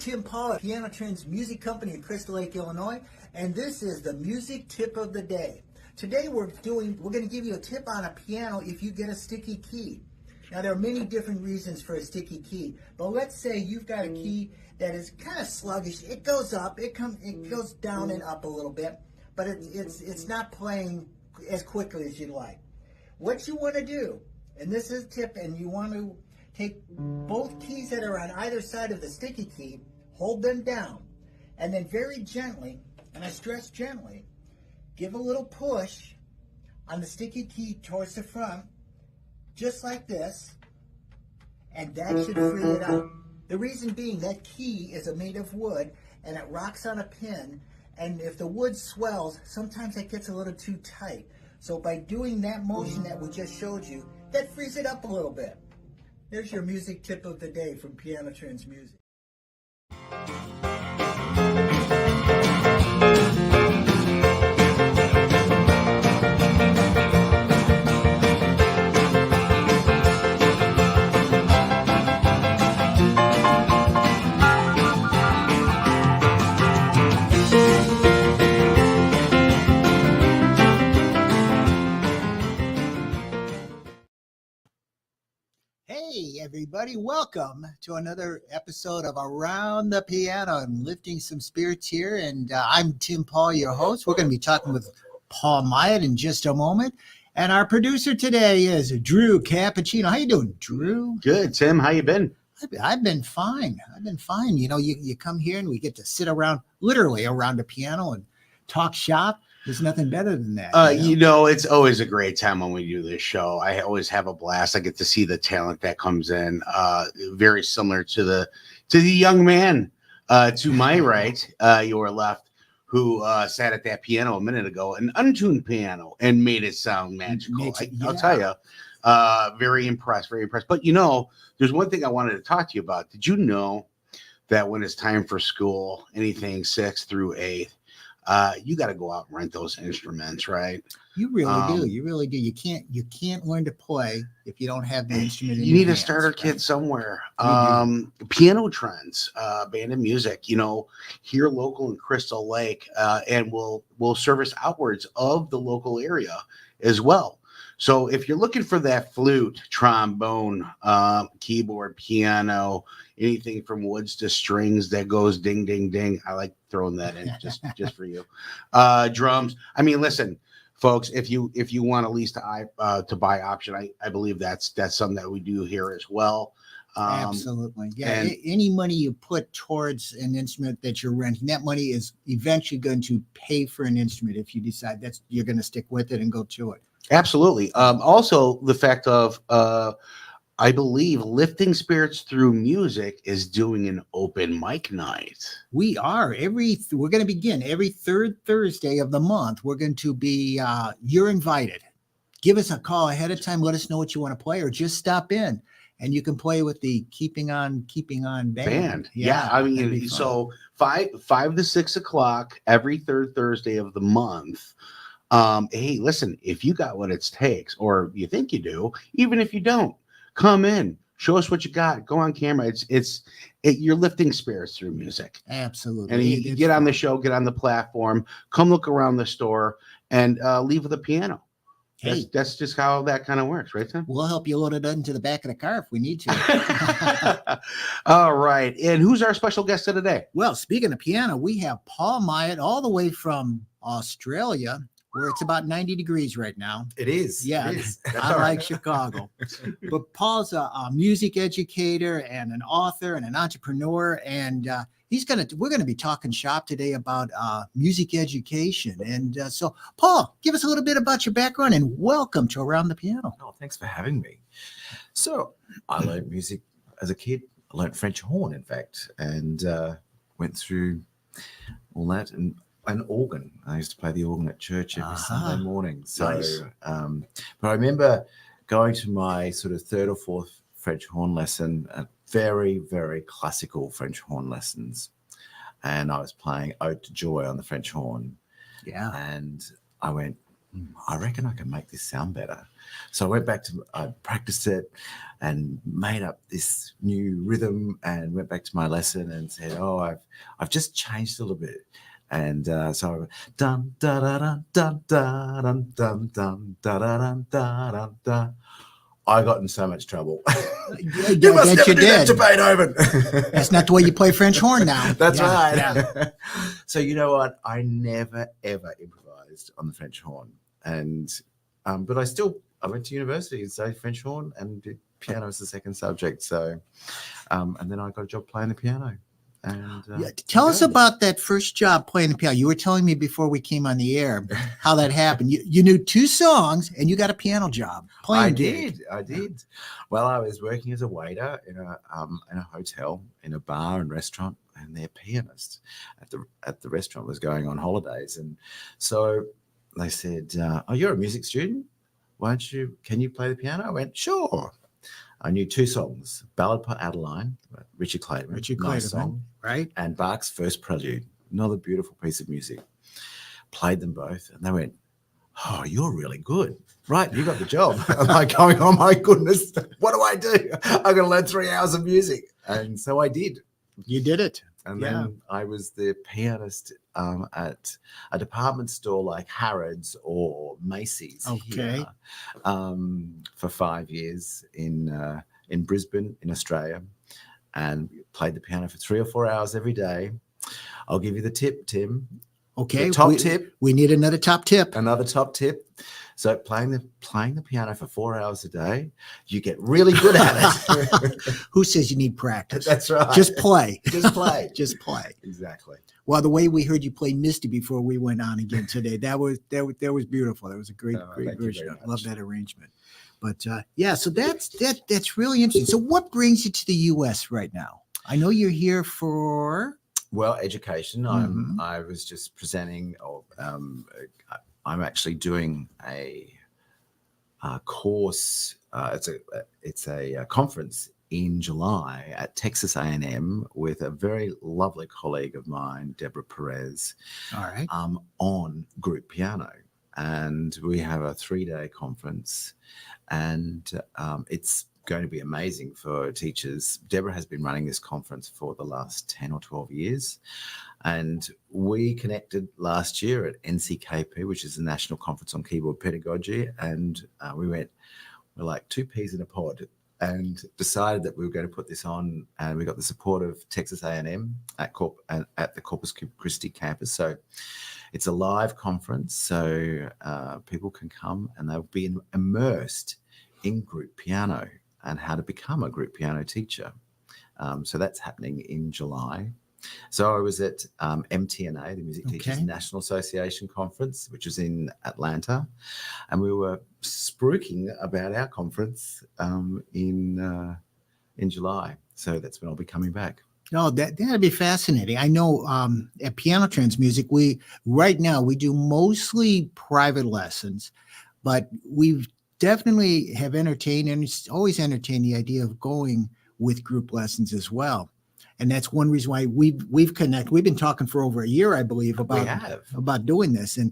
Tim Paul at Piano Trends Music Company in Crystal Lake, Illinois, and this is the music tip of the day. Today we're going to give you a tip on a piano if you get a sticky key. Now there are many different reasons for a sticky key, but let's say you've got a key that is kind of sluggish. It goes up, it goes down and up a little bit, but it's not playing as quickly as you'd like. What you want to do, and this is a tip, and you want to take both keys that are on either side of the sticky key, hold them down, and then very gently, and I stress gently, give a little push on the sticky key towards the front, just like this, and that should free it up. The reason being that key is made of wood, and it rocks on a pin, and if the wood swells, sometimes it gets a little too tight. So by doing that motion that we just showed you, that frees it up a little bit. There's your music tip of the day from Piano Trends Music. Hey everybody, welcome to another episode of Around the Piano. I'm lifting some spirits here, and I'm Tim Paul, your host. We're going to be talking with Paul Myatt in just a moment. And our producer today is Drew Cappuccino. How you doing, Drew? Good, Tim. How you been? I've been fine. You know, you come here and we get to sit literally around the piano and talk shop. There's nothing better than that. You know, it's always a great time when we do this show. I always have a blast. I get to see the talent that comes in. Very similar to the young man to my right, your left, who sat at that piano a minute ago, an untuned piano, and made it sound magical. I'll tell you, very impressed. But you know, there's one thing I wanted to talk to you about. Did you know that when it's time for school, anything 6th through 8th, you got to go out and rent those instruments, right? You really do. You really do. You can't learn to play if you don't have the instrument. You need a starter kit somewhere. Piano Trends, Band and Music, you know, here local in Crystal Lake, and we'll service outwards of the local area as well. So if you're looking for that flute, trombone, keyboard, piano, anything from woods to strings that goes ding, ding, ding. I like throwing that in just for you. Drums. I mean, listen, folks, if you want a lease to buy option, I believe that's something that we do here as well. Absolutely. Yeah. Any money you put towards an instrument that you're renting, that money is eventually going to pay for an instrument if you decide you're going to stick with it and go to it. Absolutely. Also, the fact of I believe Lifting Spirits Through Music is doing an open mic night. We are. We're going to begin every third Thursday of the month. We're going to be, you're invited. Give us a call ahead of time. Let us know what you want to play, or just stop in and you can play with the Keeping On band. Yeah. I mean, so 5 to 6 o'clock every third Thursday of the month. Hey, listen, if you got what it takes, or you think you do, even if you don't, come in, show us what you got, go on camera. You're lifting spirits through music. Absolutely. And you get on the show, get on the platform, come look around the store, and leave with a piano. Hey, that's just how that kind of works, right, Tim? We'll help you load it into the back of the car if we need to. All right. And who's our special guest of today? Well, speaking of piano, we have Paul Myatt all the way from Australia, where it's about 90 degrees right now. It is. Yeah, it is. I like Chicago. But Paul's a music educator and an author and an entrepreneur, and we're going to be talking shop today about music education. And so, Paul, give us a little bit about your background and welcome to Around the Piano. Oh, thanks for having me. So I learned music as a kid. I learned French horn, in fact, and went through all that, and an organ. I used to play the organ at church every Sunday morning. So, nice. But I remember going to my sort of third or fourth French horn lesson, very, very classical French horn lessons. And I was playing Ode to Joy on the French horn. Yeah. And I went, I reckon I can make this sound better. So I practiced it and made up this new rhythm and went back to my lesson and said, oh, I've just changed a little bit. And so dun da da dun dun da dun dun dun da da dun da dun da. I got in so much trouble. You must never do that to Beethoven. That's not the way you play French horn now. That's right. Yeah. So you know what? I never ever improvised on the French horn, and but I went to university and studied French horn and did piano as the second subject. So, and then I got a job playing the piano. And tell us about that first job playing the piano. You were telling me before we came on the air how that happened. You knew 2 songs and you got a piano job playing. I did. Well, I was working as a waiter in a hotel, in a bar and restaurant, and their pianist at the restaurant was going on holidays, and so they said, "Oh, you're a music student. Can you play the piano?" I went, "Sure." I knew 2 songs: Ballad for Adeline, Richard Clayton, nice song, right? and Bach's First Prelude, another beautiful piece of music. Played them both, and they went, "Oh, you're really good. Right, you got the job." I'm like going, "Oh my goodness, what do I do? I'm going to learn 3 hours of music." And so I did. You did it. And then I was the pianist at a department store like Harrods or Macy's here, for 5 years in Brisbane, in Australia, and played the piano for 3 or 4 hours every day. I'll give you the tip, Tim. Okay. The top tip. We need another top tip. Another top tip. So playing the piano for 4 hours a day, you get really good at it. Who says you need practice? That's right. Just play. Just play. Just play. Exactly. Well, the way we heard you play Misty before we went on again today, that was beautiful. That was a great version. I love that arrangement. But so that's really interesting. So what brings you to the U.S. right now? I know you're here for education. I was just presenting. I'm actually doing a course. It's a conference in July at Texas A&M with a very lovely colleague of mine, Deborah Perez. All right. On group piano, and we have a 3-day conference, and it's going to be amazing for teachers. Deborah has been running this conference for the last 10 or 12 years. And we connected last year at NCKP, which is the National Conference on Keyboard Pedagogy. And we're like 2 peas in a pod, and decided that we were going to put this on. And we got the support of Texas A&M at the Corpus Christi campus. So it's a live conference. So people can come and they'll be immersed in group piano and how to become a group piano teacher. So that's happening in July. So I was at MTNA, the Music Teachers National Association Conference, which was in Atlanta, and we were spruiking about our conference in July. So that's when I'll be coming back. Oh, that'd be fascinating. I know at Piano Trends Music, right now we do mostly private lessons, but we've definitely have entertained and always entertained the idea of going with group lessons as well. And that's one reason why we've connected. We've been talking for over a year, I believe, about doing this. And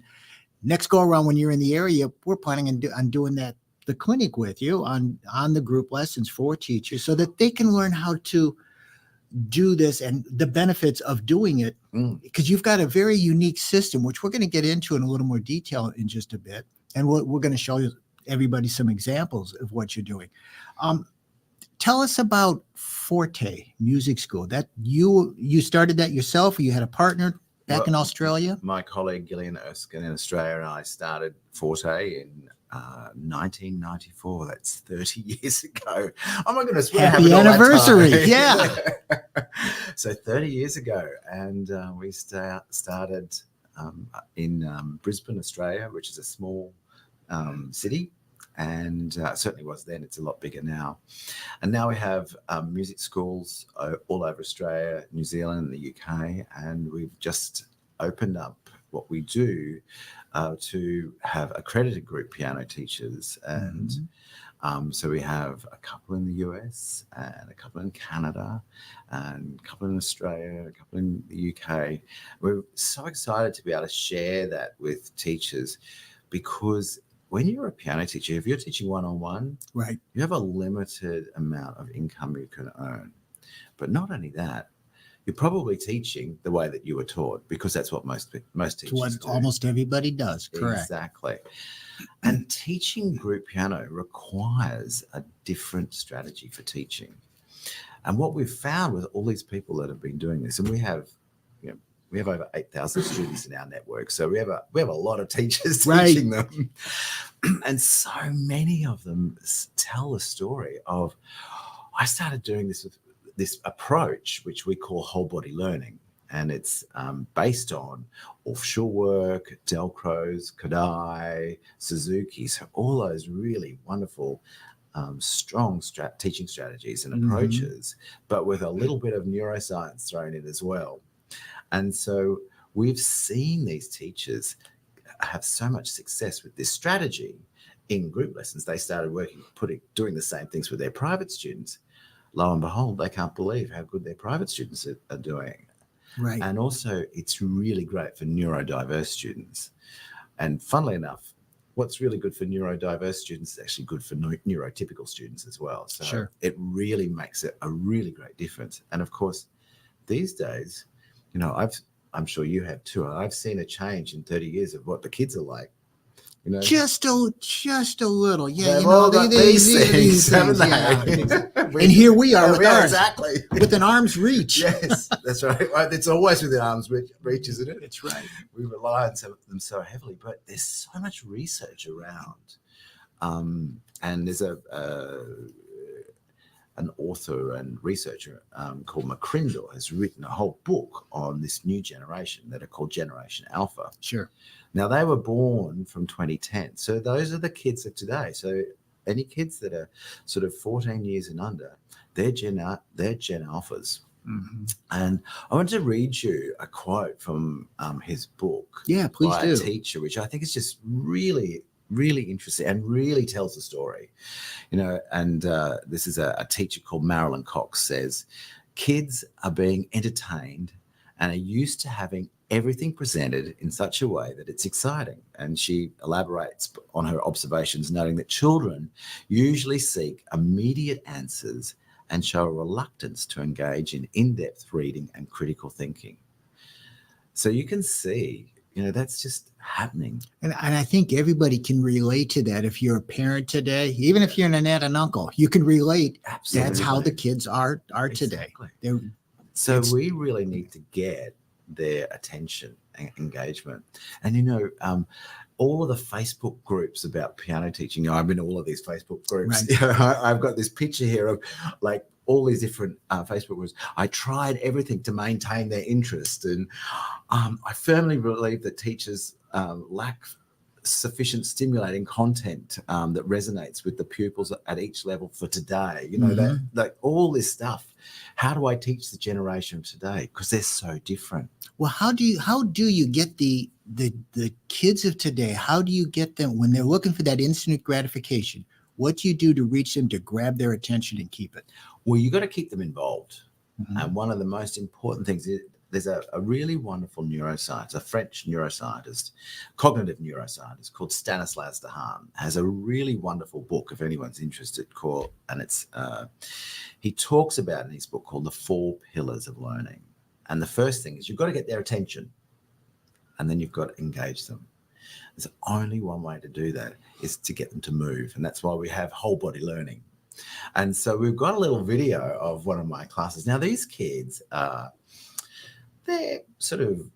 next go around when you're in the area, we're planning on doing the clinic with you on the group lessons for teachers so that they can learn how to do this and the benefits of doing it. Because you've got a very unique system, which we're going to get into in a little more detail in just a bit. And we're going to show you everybody some examples of what you're doing. Tell us about Forte Music School. That you started that yourself, or you had a partner back in Australia? My colleague Gillian Erskine in Australia and I started Forte in 1994. That's 30 years ago. Oh my goodness! Happy anniversary! Yeah. So 30 years ago, and we started in Brisbane, Australia, which is a small city. And certainly was then. It's a lot bigger now. And now we have music schools all over Australia, New Zealand, and the UK. And we've just opened up what we do to have accredited group piano teachers. And so we have a couple in the US and a couple in Canada and a couple in Australia, a couple in the UK. We're so excited to be able to share that with teachers, because when you're a piano teacher, if you're teaching one-on-one, Right. you have a limited amount of income you can earn. But not only that, you're probably teaching the way that you were taught, because that's what most teachers What do. almost everybody does. Correct. Exactly. And teaching group piano requires a different strategy for teaching. And what we've found with all these people that have been doing this, and we have over 8,000 students in our network, so we have a lot of teachers teaching them, and so many of them tell the story of, I started doing this with this approach, which we call whole body learning, and it's based on offshore work, Delcros, Kodai, Suzuki, so all those really wonderful strong teaching strategies and approaches, but with a little bit of neuroscience thrown in as well. And so we've seen these teachers have so much success with this strategy in group lessons. They started doing the same things with their private students. Lo and behold, they can't believe how good their private students are doing. Right. And also, it's really great for neurodiverse students. And funnily enough, what's really good for neurodiverse students is actually good for neurotypical students as well. So it really makes it a really great difference. And of course, these days, I'm sure you have too. I've seen a change in 30 years of what the kids are like. Just a little, yeah. They've all got these things, haven't they? Yeah. And here we are with ours, exactly, with an arm's reach. Yes, that's right. It's always within arm's reach, isn't it? That's right. We rely on them so heavily, but there's so much research around, and there's an author and researcher called McCrindle has written a whole book on this new generation that are called Generation Alpha. Sure. Now, they were born from 2010. So those are the kids of today. So any kids that are sort of 14 years and under, they're Gen Alphas. Mm-hmm. And I want to read you a quote from his book. Yeah, please by do. a teacher, which I think is just really, really interesting and really tells the story. And this is a teacher called Marilyn Cox says, kids are being entertained and are used to having everything presented in such a way that it's exciting. And she elaborates on her observations, noting that children usually seek immediate answers and show a reluctance to engage in in-depth reading and critical thinking. So you can see, that's just happening. And I think everybody can relate to that. If you're a parent today, even if you're an aunt and uncle, you can relate. Absolutely. That's how the kids are today. Exactly. So we really need to get their attention and engagement. And all of the Facebook groups about piano teaching, I'm in all of these Facebook groups. Right. I've got this picture here of like all these different Facebook groups. I tried everything to maintain their interest, and I firmly believe that teachers lack sufficient stimulating content that resonates with the pupils at each level for today. That like all this stuff. How do I teach the generation of today? Because they're so different. Well, how do you get the kids of today? How do you get them when they're looking for that instant gratification? What do you do to reach them, to grab their attention and keep it? Well, you got to keep them involved. Mm-hmm. And one of the most important things is there's a really wonderful neuroscientist, a French neuroscientist, cognitive neuroscientist called Stanislas Dehaene, has a really wonderful book, if anyone's interested, and it's he talks about in his book called The 4 Pillars of Learning. And the first thing is you've got to get their attention, and then you've got to engage them. There's only one way to do that is to get them to move, and that's why we have whole body learning. And so we've got a little video of one of my classes. Now, these kids they're sort of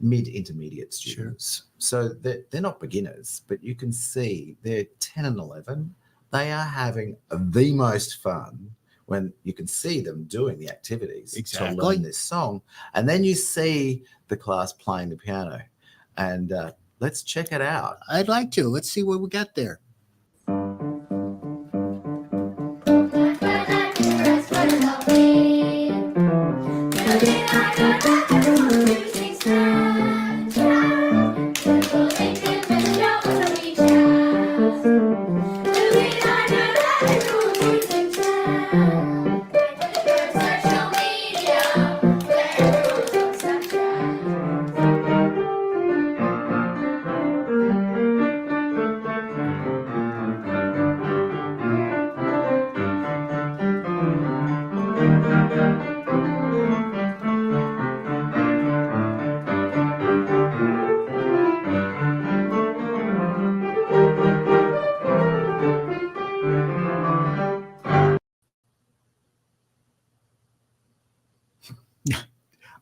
mid-intermediate students. Sure. So they're not beginners, but you can see they're 10 and 11. They are having the most fun when you can see them doing the activities to learn this song. And then you see the class playing the piano. And let's check it out. I'd like to. Let's see what we got there.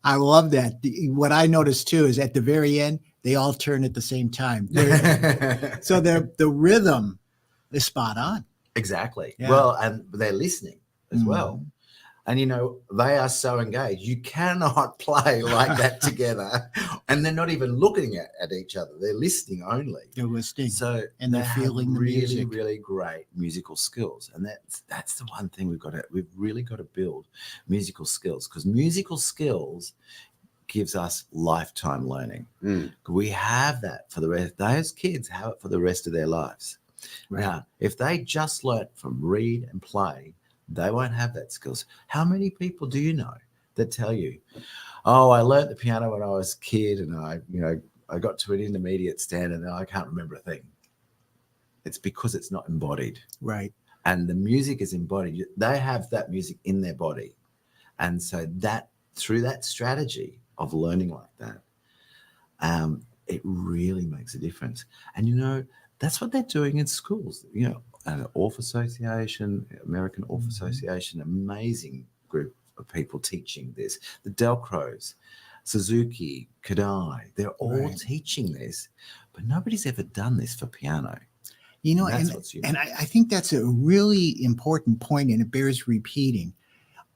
I love that. What I noticed too is at the very end, they all turn at the same time. So the rhythm is spot on. Exactly. Yeah. Well, and they're listening as well. Mhm. And, they are so engaged. You cannot play like that together. And they're not even looking at each other. They're listening only. They're listening. So And they're they have feeling the really, music. really great musical skills. And that's the one thing we've really got to build musical skills, because musical skills gives us lifetime learning. We have that for the rest. Those kids have it for the rest of their lives. Right. Now, if they just learn from read and play, they won't have that skills. How many people do you know that tell you, "Oh, I learned the piano when I was a kid, and I got to an intermediate standard, and I can't remember a thing." It's because it's not embodied. Right. And the music is embodied. They have that music in their body, and so that through that strategy of learning like that, it really makes a difference. And that's what they're doing in schools. An Orff Association, American Orff Association, amazing group of people teaching this. The Delcros, Suzuki, Kodai, they're all teaching this, but nobody's ever done this for piano. And I think that's a really important point, and it bears repeating.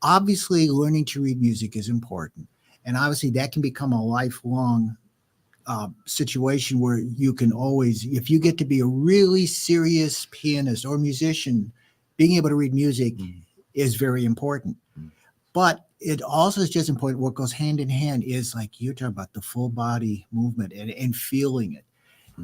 Obviously, learning to read music is important. And obviously, that can become a lifelong situation where you can always, if you get to be a really serious pianist or musician, being able to read music is very important. But it also is just important. What goes hand in hand is, like you're talking about, the full body movement and feeling it.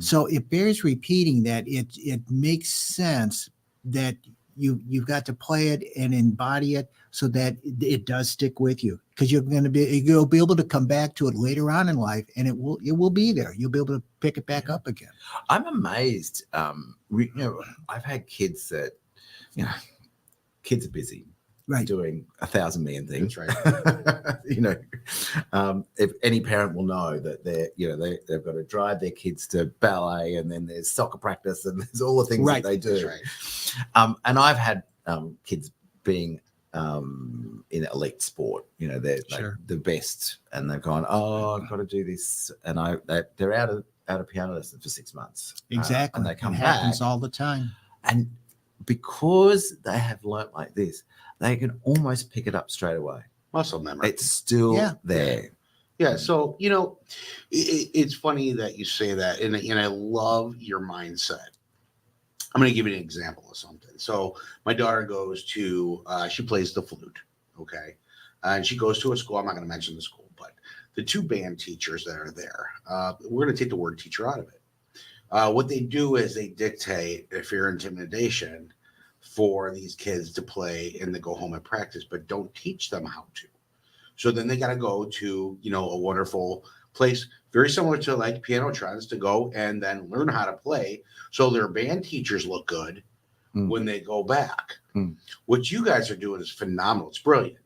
So it bears repeating that it makes sense that you've got to play it and embody it so that it does stick with you, because you'll be able to come back to it later on in life, and it will be there. You'll be able to pick it back up again. I'm amazed. I've had kids that, kids are busy. Right. Doing 1,000 million things. That's right. If any parent will know that they've got to drive their kids to ballet, and then there's soccer practice, and there's all the things that they do. That's right. And I've had kids being in elite sport. They're like the best, and they've gone, "Oh, I've got to do this," and they're out of piano lessons for 6 months. Exactly. And they come back. It happens all the time. And because they have learnt like this, they can almost pick it up straight away. Muscle memory. It's still there. Yeah. So, it's funny that you say that. And I love your mindset. I'm going to give you an example of something. So my daughter goes to, she plays the flute. Okay. And she goes to a school. I'm not going to mention the school, but the two band teachers that are there, we're going to take the word teacher out of it. What they do is they dictate fear and intimidation for these kids to play and to go home and practice, but don't teach them how to. So then they got to go to, a wonderful place, very similar to like piano trends, to go and then learn how to play. So their band teachers look good when they go back. What you guys are doing is phenomenal. It's brilliant,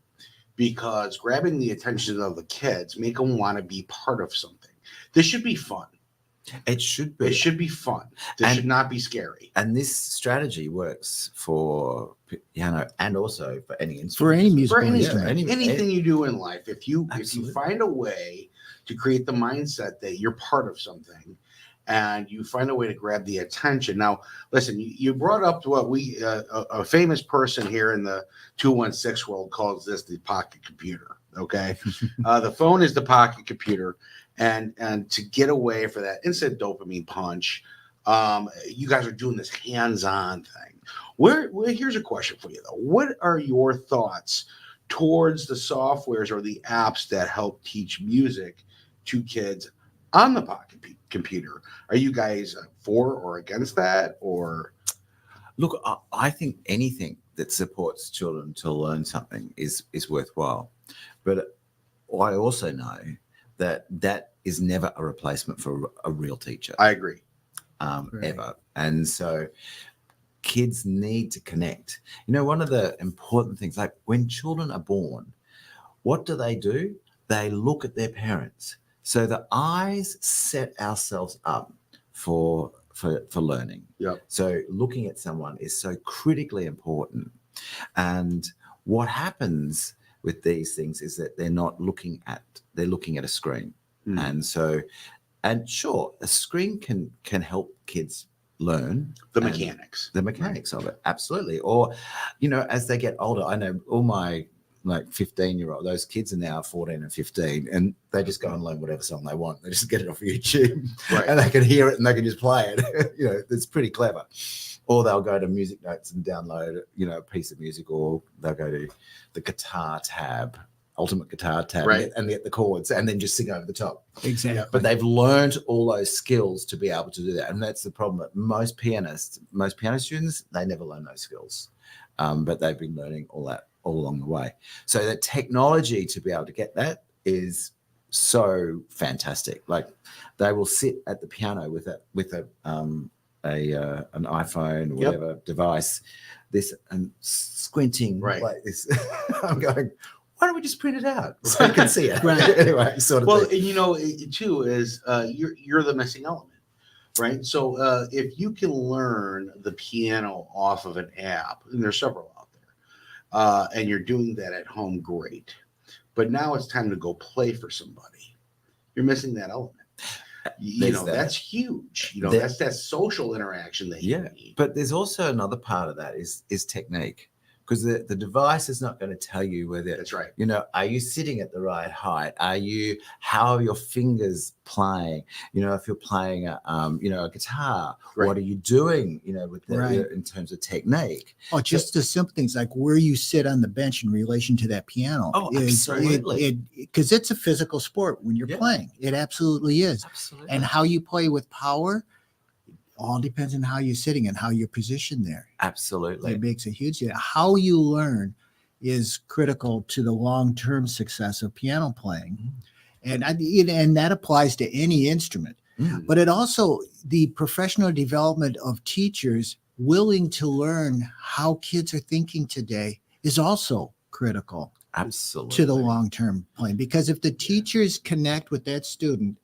because grabbing the attention of the kids, make them want to be part of something. This should be fun. It should be. It should be fun. This should not be scary. And this strategy works for piano and also for any instrument. For any music. For anything you do in life, if you find a way to create the mindset that you're part of something, and you find a way to grab the attention. Now, listen, you brought up what we a famous person here in the 216 world calls this the pocket computer. Okay, the phone is the pocket computer. And to get away for that instant dopamine punch, you guys are doing this hands-on thing. Here's a question for you, though. What are your thoughts towards the softwares or the apps that help teach music to kids on the pocket computer? Are you guys for or against that? Or look, I think anything that supports children to learn something is worthwhile. But I also know that is never a replacement for a real teacher. I agree. Ever. And so kids need to connect. One of the important things, like when children are born, what do? They look at their parents. So the eyes set ourselves up for learning. Yep. So looking at someone is so critically important. And what happens with these things is that they're looking at a screen. And so, and sure, a screen can help kids learn The mechanics of it. Absolutely. Or, you know, as they get older, I know all my like 15-year-old, those kids are now 14 and 15, and they just go and learn whatever song they want. They just get it off YouTube, Right. and they can hear it and they can just play it. You know, it's pretty clever. Or they'll go to Music Notes and download, you know, a piece of music, or they'll go to the guitar tab, Ultimate Guitar tab, Right. and get the chords and then just sing over the top. Exactly. But they've learned all those skills to be able to do that. And that's the problem that most piano students, they never learn those skills. But they've been learning all that all along the way. So the technology to be able to get that is so fantastic. Like they will sit at the piano with an iPhone or whatever device, this and squinting like this. I'm going, why don't we just print it out so you can see it? Right. Anyway, sort of. Well, thing. and you know, it too is you're the missing element, right? So if you can learn the piano off of an app, and there's several out there, and you're doing that at home, great. But now it's time to go play for somebody. You're missing that element. You know, that's huge. You know, that's that social interaction that you need. But there's also another part of that is technique. Because the device is not going to tell you whether, that's right. You know, are you sitting at the right height? How are your fingers playing? You know, if you're playing a guitar, what are you doing? You know, with in terms of technique. Oh, just the simple things like where you sit on the bench in relation to that piano. Oh, absolutely. Because it's a physical sport when you're playing. It absolutely is. Absolutely. And how you play with power all depends on how you're sitting and how you're positioned there. Absolutely. It makes a huge difference. How you learn is critical to the long-term success of piano playing. And that applies to any instrument. But it also, the professional development of teachers willing to learn how kids are thinking today is also critical. Absolutely. To the long-term playing. Because if the teachers connect with that student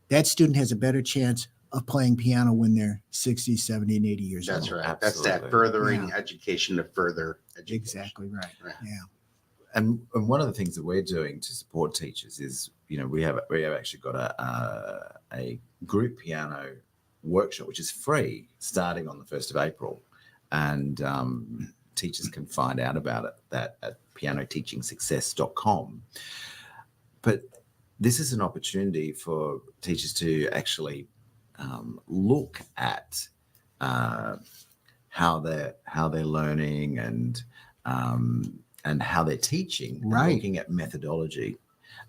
has a better chance of playing piano when they're 60, 70, and 80 years old. That's right. Absolutely. That's that furthering education to further education. Exactly right. Yeah. And one of the things that we're doing to support teachers is, you know, we have actually got a group piano workshop, which is free, starting on the 1st of April. And teachers can find out about it at pianoteachingsuccess.com. But this is an opportunity for teachers to actually look at how they're learning and how they're teaching, looking at methodology,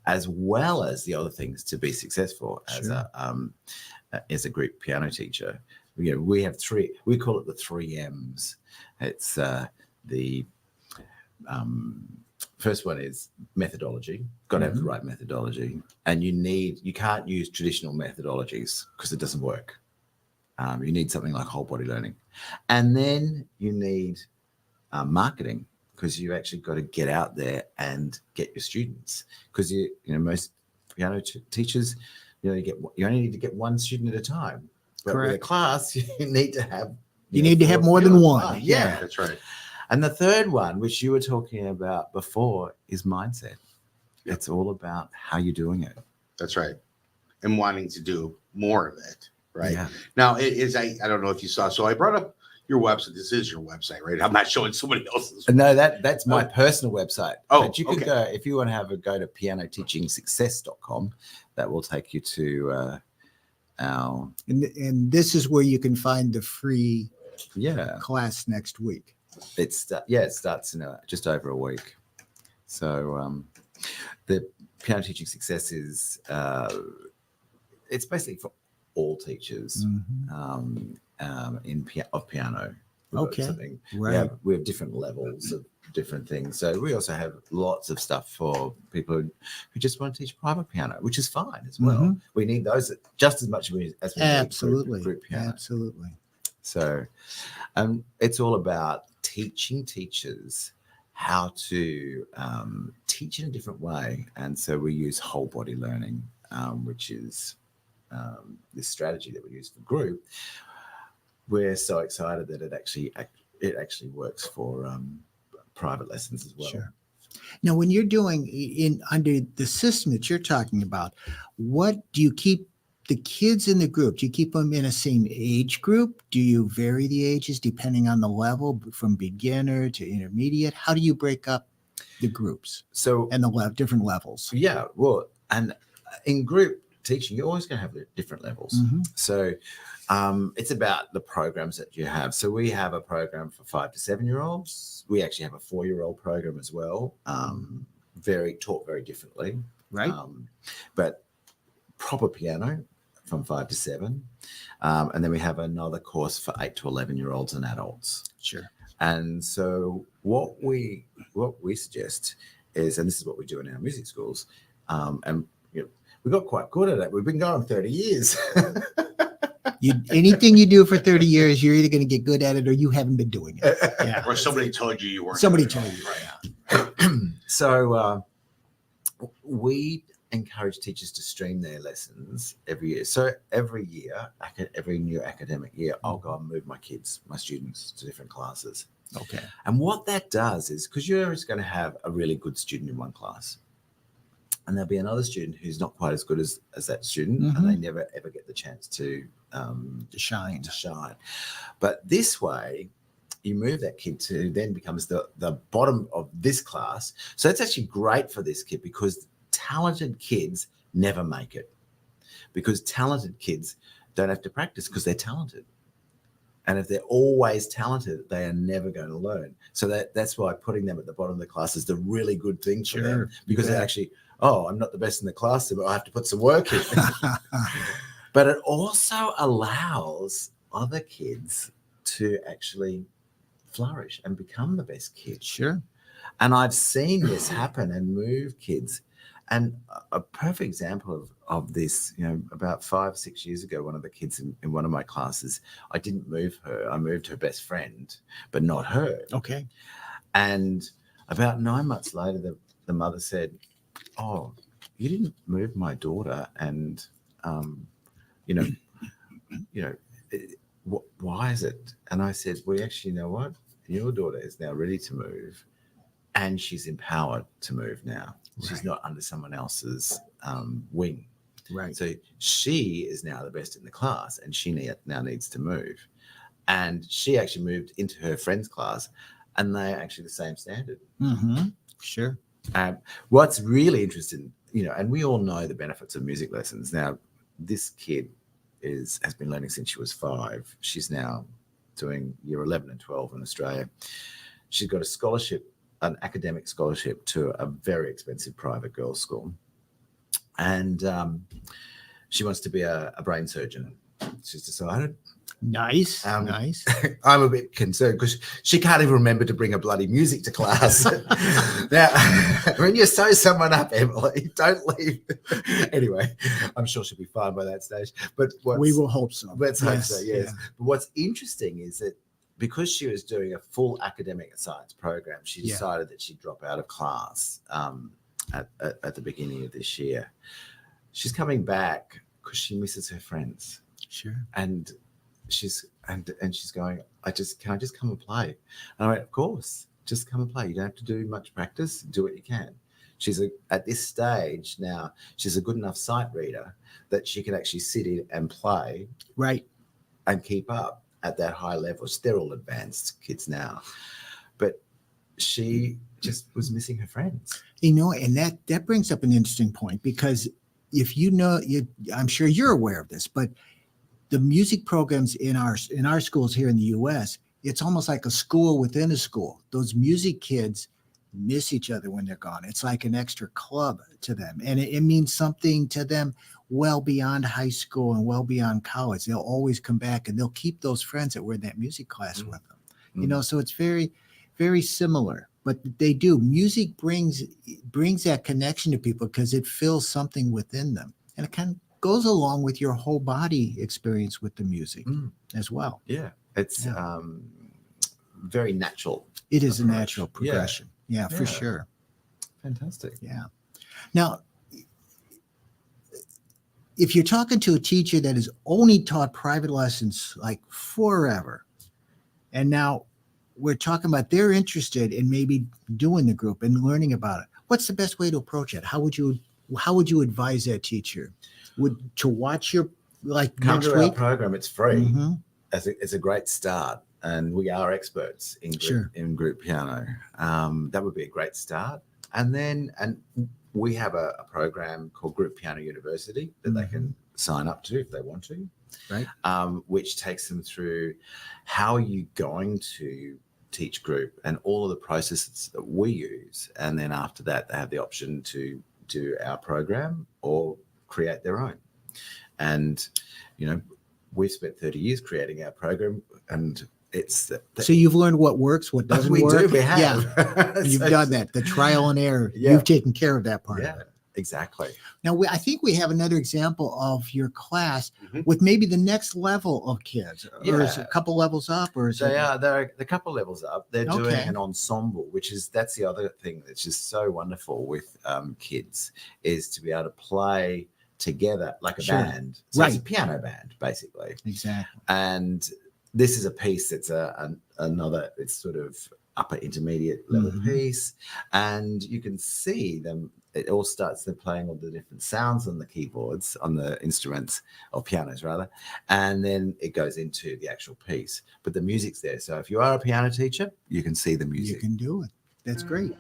as well as the other things to be successful as a group piano teacher. You know, we have we call it the 3 M's. It's the first one is methodology. Got to have the right methodology, and you can't use traditional methodologies because it doesn't work. You need something like whole body learning, and then you need marketing, because you actually got to get out there and get your students. Because you know most piano teachers, you know, you only need to get one student at a time. But with a class, you need to have have more than one. Yeah, that's right. And the third one, which you were talking about before, is mindset. It's all about how you're doing it. That's right. And wanting to do more of it, right? Yeah. Now, I don't know if you saw, so I brought up your website. This is your website, right? I'm not showing somebody else's. No, that's my personal website. Oh, but you can go, if you want to go to pianoteachingsuccess.com, that will take you to our... And this is where you can find the free class next week. It starts in just over a week. So the Piano Teaching Success is it's basically for all teachers of piano. Okay, right. We have different levels of different things. So we also have lots of stuff for people who just want to teach private piano, which is fine as well. We need those just as much as we need group piano. Absolutely. So it's all about teaching teachers how to teach in a different way. And so we use whole body learning, which is this strategy that we use for group. We're so excited that it actually works for private lessons as well. Sure. Now, when you're doing in under the system that you're talking about, what do you keep the kids in the group? Do you keep them in a same age group? Do you vary the ages depending on the level from beginner to intermediate? How do you break up the groups So and the different levels? yeah, well, and in group teaching, you're always going to have different levels. Mhm. So it's about the programs that you have. So we have a program for 5 to 7-year-olds. We actually have a 4-year-old program as well. Taught very differently, Right. but proper piano from 5 to 7, and then we have another course for 8 to 11-year-olds and adults. Sure. And so what we suggest is, and this is what we do in our music schools, and we got quite good at it. We've been going 30 years. Anything you do for 30 years, you're either going to get good at it or you haven't been doing it. Yeah. Or somebody told you weren't. Somebody doing told it. you. Right. So we encourage teachers to stream their lessons every year. So every year, every new academic year, I'll go and move my students to different classes. Okay. And what that does is, because you're always going to have a really good student in one class, and there'll be another student who's not quite as good as that student, and they never ever get the chance to shine. But this way, you move that kid to then becomes the bottom of this class. So it's actually great for this kid, because talented kids never make it, because talented kids don't have to practice because they're talented. And if they're always talented, they are never going to learn. So that's why putting them at the bottom of the class is the really good thing for them, because they're actually, I'm not the best in the class, but I have to put some work in. But it also allows other kids to actually flourish and become the best kids. Sure. And I've seen this happen and move kids. And a perfect example of this, about 5-6 years ago, one of the kids in one of my classes, I didn't move her. I moved her best friend, but not her. Okay. And about 9 months later, the mother said, "Oh, you didn't move my daughter, and why is it?" And I said, "Well, actually, you know what? Your daughter is now ready to move, and she's empowered to move now. Right. She's not under someone else's wing. Right. So she is now the best in the class, and she now needs to move." And she actually moved into her friend's class, and they're actually the same standard. Mm-hmm. Sure. What's really interesting, and we all know the benefits of music lessons. Now, this kid has been learning since she was 5. She's now doing year 11 and 12 in Australia. She's got a scholarship, an academic scholarship to a very expensive private girls' school. And she wants to be a brain surgeon. She's decided. Nice. Nice. I'm a bit concerned because she can't even remember to bring a bloody music to class. Now, when you sew someone up, Emily, don't leave. Anyway, I'm sure she'll be fine by that stage. But we will hope so. Let's hope so, yes. Yeah. But what's interesting is that because she was doing a full academic science program, she decided that she'd drop out of class at the beginning of this year. She's coming back because she misses her friends. Sure. And she's going, can I just come and play? And I went, of course, just come and play. You don't have to do much practice. Do what you can. She's at this stage now, she's a good enough sight reader that she can actually sit in and play. Right. And keep up at that high level. They're all advanced kids now. But she just was missing her friends. And that brings up an interesting point, because if I'm sure you're aware of this, but the music programs in our schools here in the U.S., it's almost like a school within a school. Those music kids miss each other when they're gone. It's like an extra club to them. And it means something to them well beyond high school and well beyond college. They'll always come back and they'll keep those friends that were in that music class with them. So it's very, very similar. But they do. Music brings that connection to people because it fills something within them. And it kind of goes along with your whole body experience with the music as well. Yeah. It's very natural. It is a natural progression. Yeah, for sure. Fantastic. Yeah. Now, if you're talking to a teacher that has only taught private lessons like forever, and now we're talking about they're interested in maybe doing the group and learning about it. What's the best way to approach it? How would you advise that teacher? To watch your Come next to our week? program. It's free. Mhm. It's a great start, and we are experts in group piano. That would be a great start. And we have a program called Group Piano University that they can sign up to if they want to, Right. Which takes them through how are you going to teach group and all of the processes that we use. And then after that, they have the option to do our program or create their own. And, we've spent 30 years creating our program, and it's so you've learned what works, what doesn't work. We have. Yeah, you've done that. The trial and error. Yeah. You've taken care of that part Yeah, of it. exactly. Now, I think we have another example of your class with maybe the next level of kids, or is it a couple levels up, or is they're a couple levels up. They're doing Okay. an ensemble, that's the other thing that's just so wonderful with kids, is to be able to play together like a band. So it's a piano band, basically. Exactly. And this is a piece that's another, it's sort of upper intermediate level piece. And you can see them, it all starts, they're playing all the different sounds on the keyboards, on the instruments, or pianos rather. And then it goes into the actual piece. But the music's there. So if you are a piano teacher, you can see the music. You can do it. That's great.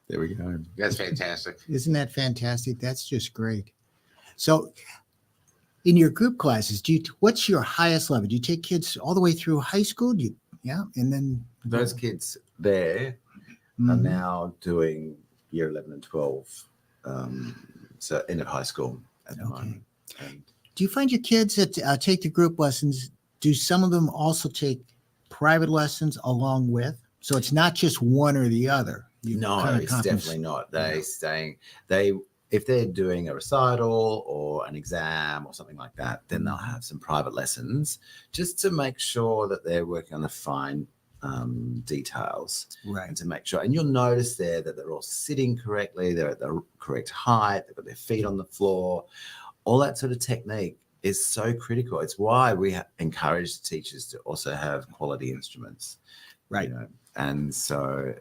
There we go. That's fantastic. Isn't that fantastic? That's just great. So in your group classes, what's your highest level? Do you take kids all the way through high school? And then Those kids there are now doing year 11 and 12. So end of high school at the moment. And do you find your kids that take the group lessons, do some of them also take private lessons along with? So it's not just one or the other. it's definitely not. If they're doing a recital or an exam or something like that, then they'll have some private lessons just to make sure that they're working on the fine details, Right. and to make sure. And you'll notice there that they're all sitting correctly, they're at the correct height, they've got their feet on the floor. All that sort of technique is so critical. It's why we encourage teachers to also have quality instruments, Right. And so.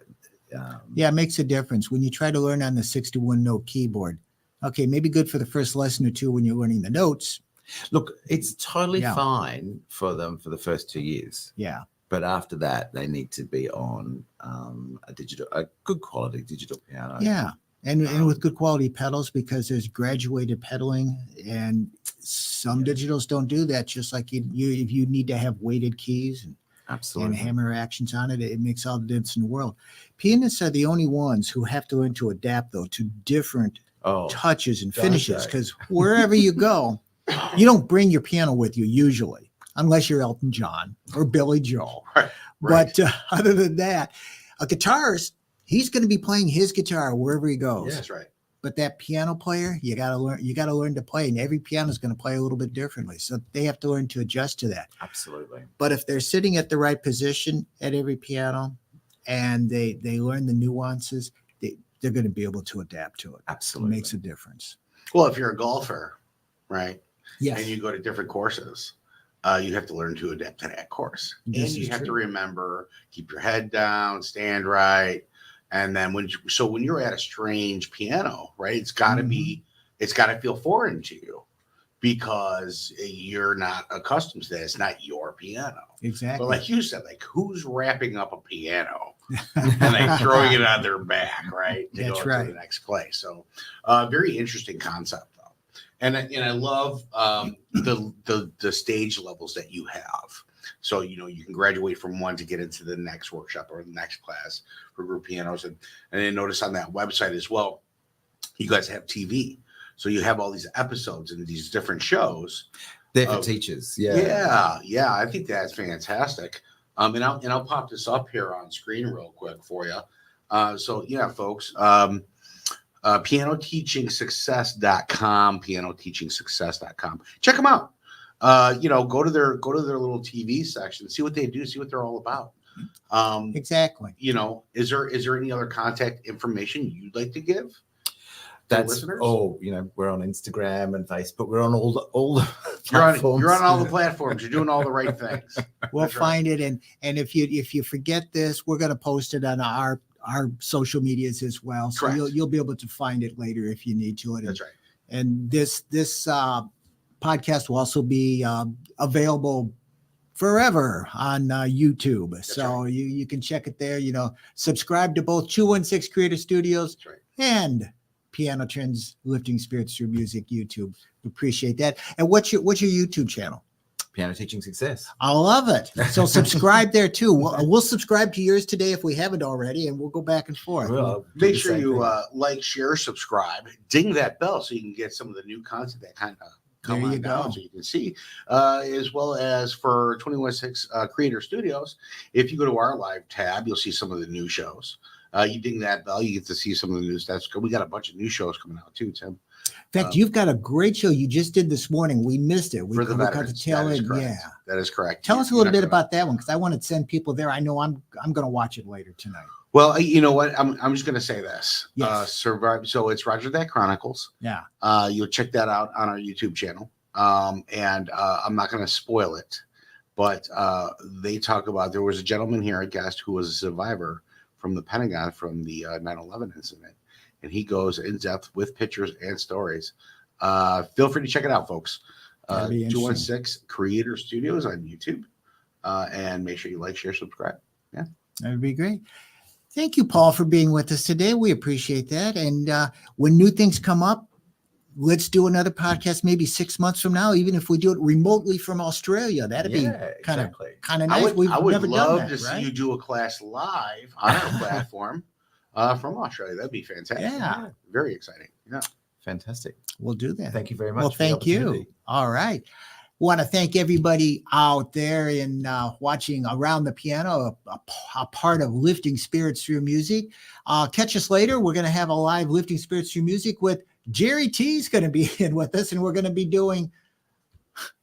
Yeah, it makes a difference when you try to learn on the 61 note keyboard. Okay, maybe good for the first lesson or two when you're learning the notes. Look, it's totally fine for them for the first 2 years. Yeah. But after that, they need to be on a good quality digital piano. Yeah. And with good quality pedals, because there's graduated pedaling, and some digitals don't do that. Just like if you need to have weighted keys and Absolutely. hammer actions on it, it makes all the difference in the world. Pianists are the only ones who have to learn to adapt, though, to different touches and finishes, because wherever you go, you don't bring your piano with you usually, unless you're Elton John or Billy Joel. Right. But other than that, a guitarist, he's going to be playing his guitar wherever he goes. Yeah, that's right. But that piano player, you got to learn to play, and every piano is going to play a little bit differently. So they have to learn to adjust to that. Absolutely. But if they're sitting at the right position at every piano and they learn the nuances, they're going to be able to adapt to it. Absolutely. It makes a difference. Well, if you're a golfer, right? Yes. And you go to different courses, you have to learn to adapt to that course. This and you is have to true. remember, keep your head down, stand right. And then when you're at a strange piano, right, it's got to be, it's got to feel foreign to you, because you're not accustomed to that. It's not your piano. Exactly. But like you said, like who's wrapping up a piano and like throwing it on their back, right? To That's go right. to the next place. So very interesting concept though. And I love the stage levels that you have. So, you know, you can graduate from one to get into the next workshop or the next class for group pianos. And then notice on that website as well, you guys have TV. So you have all these episodes and these different shows. They're for teachers. Yeah. I think that's fantastic. And I'll pop this up here on screen real quick for you. So yeah, folks, pianoteachingsuccess.com, pianoteachingsuccess.com. Check them out. You know, go to their little TV section, see what they do, see what they're all about. Exactly. You know, is there any other contact information you'd like to give? That's listeners? you know, we're on Instagram and Facebook. We're on all the You're platforms. on all the platforms. You're doing all the right things. We'll That's find it, and if you forget this, we're going to post it on our social medias as well. So Correct. you'll be able to find it later if you need to. That's right. And this podcast will also be available forever on YouTube. So you can check it there. You know, subscribe to both 216 Creator Studios That's right. and Piano Trends Lifting Spirits Through Music YouTube. Appreciate that. And what's your YouTube channel? Piano Teaching Success. I love it. So subscribe there too. We'll subscribe to yours today if we haven't already, and we'll go back and forth. Well, Make sure you like, share, subscribe, ding that bell so you can get some of the new content that kind of come There you on down go. so you can see. As well as for 216 Creator Studios, if you go to our live tab, you'll see some of the new shows. You ding that bell, you get to see some of the new stuff. We got a bunch of new shows coming out too, Tim. In fact, you've got a great show you just did this morning. We missed it. We For the got to veterans. tell That is it. correct. Yeah. That is correct. Tell us a You're little not bit gonna- about that one because I want to send people there. I know I'm going to watch it later tonight. Well, you know what? I'm just going to say this. Yes. Survive. So it's Roger That Chronicles. Yeah. You'll check that out on our YouTube channel. And I'm not going to spoil it, but they talk about, there was a gentleman here, a guest, who was a survivor from the Pentagon from the 9/11 incident. And he goes in depth with pictures and stories. Feel free to check it out, folks. That'd be interesting. 216 Creator Studios on YouTube. And make sure you like, share, subscribe. Yeah. That would be great. Thank you, Paul, for being with us today. We appreciate that. And when new things come up, let's do another podcast maybe 6 months from now, even if we do it remotely from Australia. That'd be kind of nice. I would never love done that, to right? see you do a class live on our platform from Australia. That'd be fantastic. Yeah. Very exciting. Yeah. Fantastic. We'll do that. Thank you very much. Well, for the thank you. opportunity. All right. Want to thank everybody out there in watching Around the Piano, a part of Lifting Spirits Through Music. Catch us later. We're going to have a live Lifting Spirits Through Music with Jerry T's going to be in with us, and we're going to be doing,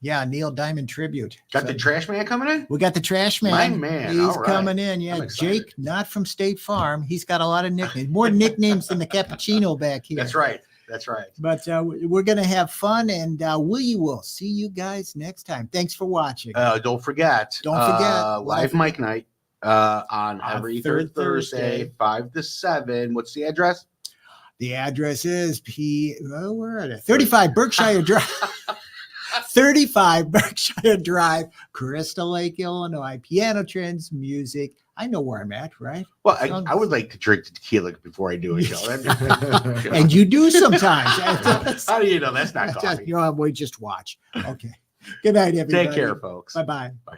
Neil Diamond tribute. Got the trash man coming in? We got the trash man. My man. He's All right. coming in. Yeah, I'm excited. Jake, not from State Farm. He's got a lot of nicknames, more nicknames than the cappuccino back here. That's right. That's right. But we're going to have fun, and we will see you guys next time. Thanks for watching. Don't forget. Live mic night on every third Thursday, 5 to 7. What's the address? The address is 35 Berkshire Drive. 35 Berkshire Drive, Crystal Lake, Illinois. Piano Trends Music. I know where I'm at, right? Well, I would like to drink tequila before I do a show. And you do sometimes. How do you know that's not coffee? We just watch. Okay. Good night, everybody. Take care, folks. Bye-bye. Bye.